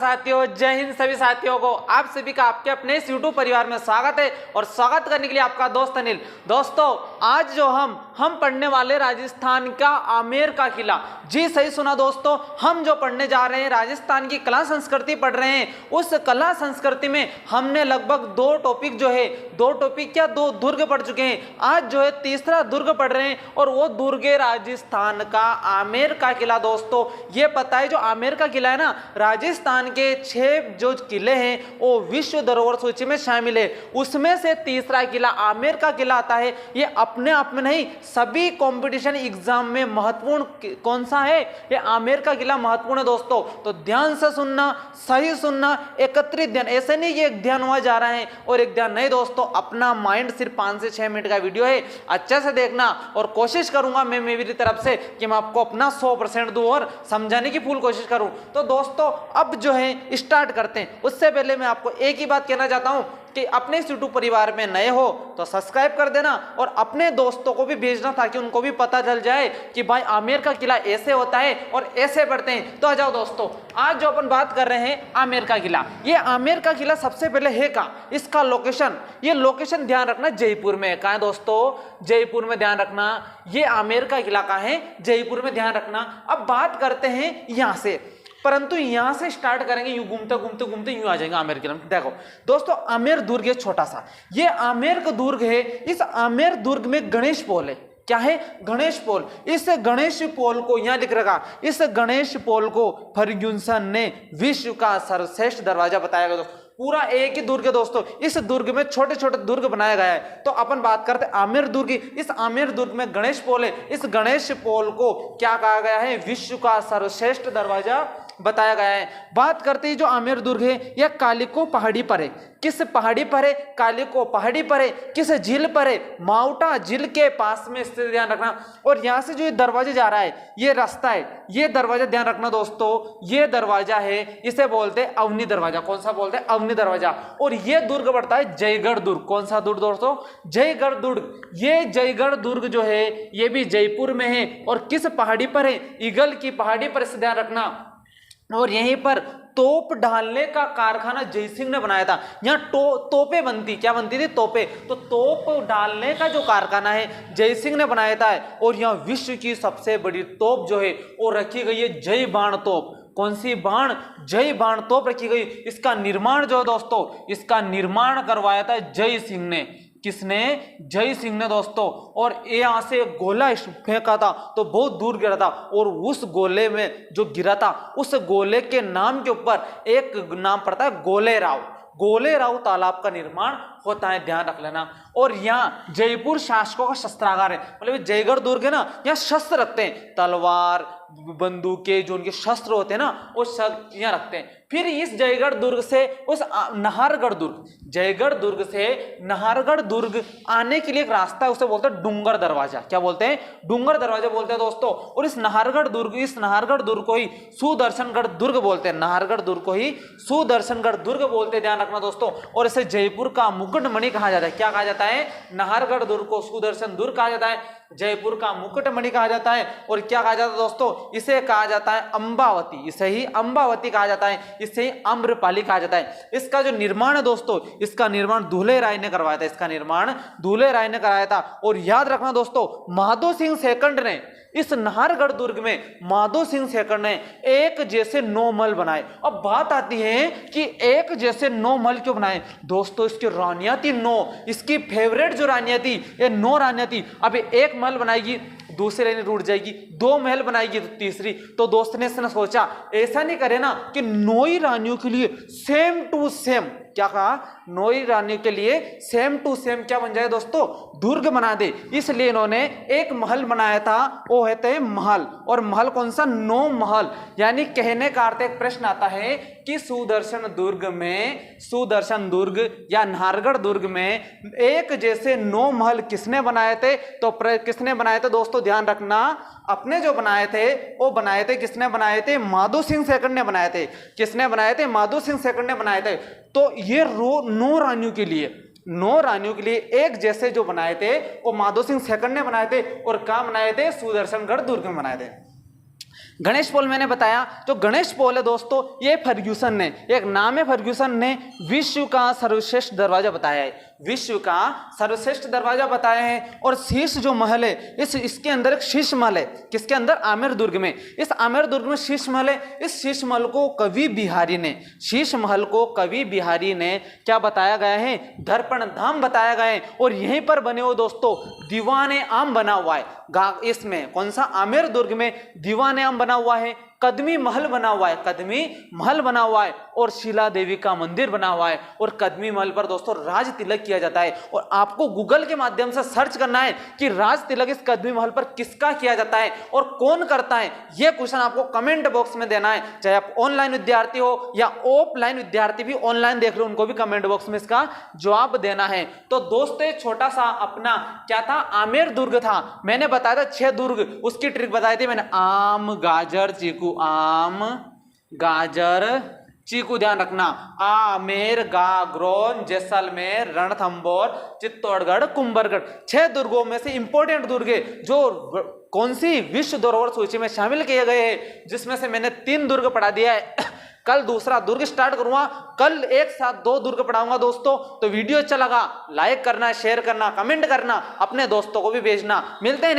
साथियों, जय हिंद। सभी साथियों को आप सभी का आपके अपने इस YouTube परिवार में स्वागत है और स्वागत करने के लिए आपका दोस्त अनिल। दोस्तों, आज जो हम पढ़ने वाले राजस्थान का आमेर का किला। जी सही सुना दोस्तों, हम जो पढ़ने जा रहे हैं राजस्थान की कला संस्कृति पढ़ रहे हैं। उस कला संस्कृति में हमने लगभग दो टॉपिक क्या दो दुर्ग पढ़ चुके हैं। आज जो है तीसरा दुर्ग पढ़ रहे हैं और वो दुर्ग है राजस्थान का आमेर का किला। दोस्तों, ये पता है जो आमेर का किला है ना, राजस्थान के 6 जो किले हैं वो विश्व धरोहर सूची में शामिल है। उसमें से तीसरा किला आमेर का किला आता है। ये अपने आप में नहीं, सभी कंपटीशन एग्जाम में महत्वपूर्ण कौन सा है, ये आमेर का किला महत्वपूर्ण है दोस्तों। तो ध्यान से सुनना, सही सुनना, एकत्रित ध्यान। ऐसे नहीं कि एक ध्यान हुआ जा रहा है और एक ध्यान नहीं दोस्तों, अपना माइंड सिर्फ 5 से 6 मिनट का वीडियो है, अच्छे से देखना। और कोशिश करूंगा मैं मेरी तरफ से कि मैं आपको अपना 100% दूं और समझाने की फुल कोशिश करूं। तो दोस्तों, अब जो है स्टार्ट करते हैं। उससे पहले मैं आपको एक ही बात कहना चाहता हूं कि अपने इस YouTube परिवार में नए हो तो सब्सक्राइब कर देना और अपने दोस्तों को भी भेजना ताकि उनको भी पता चल जाए कि भाई आमेर का किला ऐसे होता है और ऐसे पढ़ते हैं। तो आ जाओ दोस्तों, आज जो अपन बात कर रहे हैं आमेर का किला। ये आमेर का किला सबसे पहले है कहाँ, इसका लोकेशन, ये लोकेशन ध्यान रखना जयपुर में है। कहाँ है दोस्तों, जयपुर में ध्यान रखना। ये आमेर का किला कहाँ है, जयपुर में ध्यान रखना। अब बात करते हैं यहां से, परंतु यहां से स्टार्ट करेंगे, यूं घूमते घूमते घूमते यूं आ जाएंगे आमेर किला में। देखो दोस्तों, आमेर दुर्ग है छोटा सा, ये आमेर का दुर्ग है। इस आमेर दुर्ग में गणेश पोल है। क्या है, गणेश पोल। इस गणेश पोल को यहां लिख रखा, इस गणेश पोल को फर्ग्यूसन ने विश्व का सर्वश्रेष्ठ दरवाजा बताया गया। पूरा एक ही दुर्ग है दोस्तों। इस दुर्ग में छोटे छोटे दुर्ग बनाया गया है। तो अपन बात करते हैं आमेर दुर्ग की। इस आमेर दुर्ग में गणेश पोल है। इस गणेश पोल को क्या कहा गया है, विश्व का सर्वश्रेष्ठ दरवाजा बताया गया है। बात करते हैं जो आमेर दुर्ग है, यह कालिको पहाड़ी पर है। किस पहाड़ी पर है, कालिको पहाड़ी पर है। किस झील पर है, माउटा झील के पास में स्थित, ध्यान रखना। और यहां से जो ये दरवाजा जा रहा है, ये रास्ता है, ये दरवाजा ध्यान रखना दोस्तों, ये दरवाजा है, इसे बोलते हैं अवनी दरवाजा। कौन सा बोलते हैं, अवनी दरवाजा। और ये दुर्ग पड़ता है जयगढ़ दुर्ग। कौन सा दुर्ग दोस्तों, जयगढ़ दुर्ग। ये जयगढ़ दुर्ग जो है ये भी जयपुर में है। और किस पहाड़ी पर है, ईगल की पहाड़ी पर, इसे ध्यान रखना। और यहीं पर तोप डालने का कारखाना जय सिंह ने बनाया था। यहाँ तोपे बनती, क्या बनती थी, तोपे। तो तोप डालने का जो कारखाना है जय सिंह ने बनाया था। और यहाँ विश्व की सबसे बड़ी तोप जो है वो रखी गई है, जय बाण तोप। कौन सी बाण, जय बाण तोप रखी गई। इसका निर्माण जो है दोस्तों, इसका निर्माण करवाया था जय सिंह ने। किसने, जय सिंह ने दोस्तों। और यहां से गोला फेंका था तो बहुत दूर गिरा था, और उस गोले में जो गिरा था, उस गोले के नाम के ऊपर एक नाम पड़ता है गोलेराव। गोलेराव तालाब का निर्माण होता है, ध्यान रख लेना। और यहाँ जयपुर शासकों का शस्त्रागार है, मतलब जयगढ़ दुर्ग है ना, यहाँ शस्त्र रखते हैं, तलवार, बंदूकें, जो उनके शस्त्र होते हैं ना, वो सब यहाँ रखते हैं। फिर इस जयगढ़ दुर्ग से उस नाहरगढ़ दुर्ग, जयगढ़ दुर्ग से नाहरगढ़ दुर्ग आने के लिए एक रास्ता है, उसे बोलते हैं डूंगर दरवाजा। क्या बोलते हैं, डूंगर दरवाजा बोलते हैं दोस्तों। और इस नाहरगढ़ दुर्ग को ही सुदर्शनगढ़ दुर्ग बोलते हैं। नाहरगढ़ दुर्ग को ही सुदर्शनगढ़ दुर्ग बोलते हैं, ध्यान रखना दोस्तों। और इसे जयपुर का मुकुटमणि कहा जाता है। क्या कहा जाता है, नाहरगढ़ दुर्ग को सुदर्शन दुर्ग कहा जाता है, जयपुर का मुकुटमणि कहा जाता है। और क्या कहा जाता है दोस्तों, इसे कहा जाता है अंबावती। इसे ही अंबावती कहा जाता है, इसे ही आम्रपाली कहा जाता है। इसका जो निर्माण है दोस्तों, इसका निर्माण दूल्हे राय ने करवाया था। इसका निर्माण दूल्हे राय ने कराया था। और याद रखना दोस्तों, माधो सिंह सेकंड ने इस नाहरगढ़ दुर्ग में, माधो सिंह सेकंड ने एक जैसे 9 महल बनाए। अब बात आती है कि एक जैसे 9 महल क्यों बनाए दोस्तों, इसकी रानियां थी 9, इसकी फेवरेट जो रानियां थी, ये 9 रानियां थी। अब एक महल बनाएगी, दूसरी रानी रूठ जाएगी, 2 महल बनाएगी तो तीसरी। तो दोस्त ने सोचा ऐसा नहीं करे ना कि 9 ही रानियों के लिए सेम टू सेम, क्या कहा, 9 ही रानियों के लिए सेम टू सेम क्या बन जाए दोस्तों, दुर्ग बना दे। इसलिए इन्होंने एक महल बनाया था, वो है महल। और महल कौन सा, 9 महल। यानी कहने का अर्थ, एक प्रश्न आता है कि सुदर्शन दुर्ग या नाहरगढ़ दुर्ग में एक जैसे 9 महल किसने बनाए थे, तो किसने बनाए थे दोस्तों, ध्यान रखना। अपने जो बनाए थे वो बनाए थे, किसने बनाए थे, माधो सिंह सेकंड ने बनाए थे। किसने बनाए थे, माधो सिंह सेकंड ने बनाए थे। तो ये 9 रानियों के लिए, 9 रानियों के लिए एक जैसे जो बनाए थे वो माधो सिंह सेकंड ने बनाए थे। और कहाँ बनाए थे, सुदर्शनगढ़ दुर्ग में बनाए थे। गणेश पोल मैंने बताया, जो गणेश पोल है दोस्तों, ये फर्ग्यूसन ने, एक नाम है फर्ग्यूसन ने, विश्व का सर्वश्रेष्ठ दरवाजा बताया है, विश्व का सर्वश्रेष्ठ दरवाजा बताया है। और शीश जो महल है, इसके अंदर एक शीश महल है, किसके अंदर? आमेर दुर्ग में। इस आमेर दुर्ग में शीश महल है। इस शीश महल को कवि बिहारी ने, शीश महल को कवि बिहारी ने क्या बताया गया है? दर्पण धाम बताया गया है। और यहीं पर बने हुए दोस्तों दीवाने आम बना हुआ है। इसमें कौन सा? आमेर दुर्ग में दीवाने आम बना हुआ है, कदमी महल बना हुआ है, कदमी महल बना हुआ है, और शिला देवी का मंदिर बना हुआ है। और कदमी महल पर दोस्तों राज तिलक किया जाता है। और आपको गूगल के माध्यम से सर्च करना है कि राज तिलक इस कदमी महल पर किसका किया जाता है और कौन करता है। यह क्वेश्चन आपको कमेंट बॉक्स में देना है, चाहे आप ऑनलाइन विद्यार्थी हो या ऑफलाइन विद्यार्थी भी ऑनलाइन देख लो, उनको भी कमेंट बॉक्स में इसका जवाब देना है। तो दोस्तों छोटा सा अपना क्या था? आमेर दुर्ग था। मैंने बताया था 6 दुर्ग, उसकी ट्रिक बताई थी मैंने, आम, गाजर, चीकू, आम, गाजर, चीकू, ध्यान रखना, आमेर, गागरोन, जैसलमेर, रणथंबोर, चित्तौड़गढ़, कुंभलगढ़। 6 दुर्गों में से इंपॉर्टेंट दुर्ग है जो कौन सी? विश्व धरोहर सूची में शामिल किए गए हैं, जिसमें से मैंने 3 दुर्ग पढ़ा दिया है। कल दूसरा दुर्ग स्टार्ट करूंगा, कल एक साथ 2 दुर्ग पढ़ाऊंगा दोस्तों। तो वीडियो अच्छा लगा लाइक करना, शेयर करना, कमेंट करना, अपने दोस्तों को भी भेजना। मिलते हैं